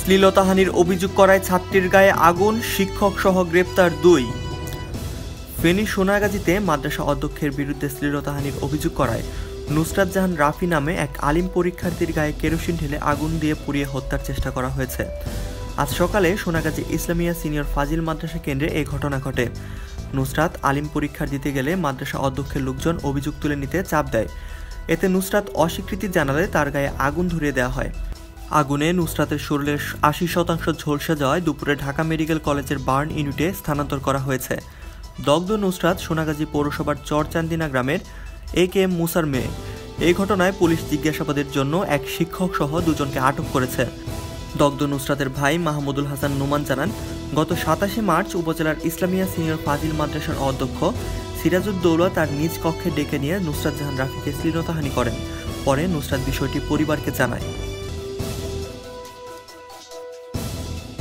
শ্লীলতাহানির অভিযোগ করায় ছাত্রীর গায়ে আগুন, শিক্ষক সহ গ্রেপ্তার 2। ফেনীর সোনাগাজীতে মাদ্রাসা অধ্যক্ষের বিরুদ্ধে শ্লীলতাহানির অভিযোগ করায় নুসরাত জাহান রাফি নামে এক আলিম পরীক্ষার্থীর গায়ে কেরোসিন ঢেলে আগুন দিয়ে পুড়িয়ে হত্যার চেষ্টা করা হয়েছে। আজ সকালে সোনাগাজী ইসলামিয়া সিনিয়র ফাজিল মাদ্রাসা কেন্দ্রে এই ঘটনা ঘটে। নুসরাত আলিম পরীক্ষা দিতে গেলে মাদ্রাসা অধ্যক্ষের লোকজন অভিযোগ তুলে নিতে চাপ দেয়। এতে নুসরাত অস্বীকৃতি জানালে তার গায়ে আগুন ধরিয়ে দেওয়া হয়। আগুনে নুসরাতের শরীরের 80% ঝলসে যাওয়ায় দুপুরে ঢাকা মেডিকেল কলেজের বার্ন ইউনিটে স্থানান্তর করা হয়েছে। দগ্ধ নুসরাত সোনাগাজী পৌরসভার চরচান্দিনা গ্রামের AKM মুসার মেয়ে। এই ঘটনায় পুলিশ জিজ্ঞাসাবাদের জন্য এক শিক্ষক সহ 2 জনকে আটক করেছে। দগ্ধ নুসরাতের ভাই মাহমুদুল হাসান নোমান জানান, গত 27 মার্চ উপজেলার ইসলামিয়া সিনিয়র ফাজিল মাদ্রাসার অধ্যক্ষ সিরাজউদ্দৌলা তার নিজ কক্ষে ডেকে নিয়ে নুসরাত জাহান রাফিকে শ্লীলতাহানি করেন। পরে নুসরাত বিষয়টি পরিবারকে জানায়।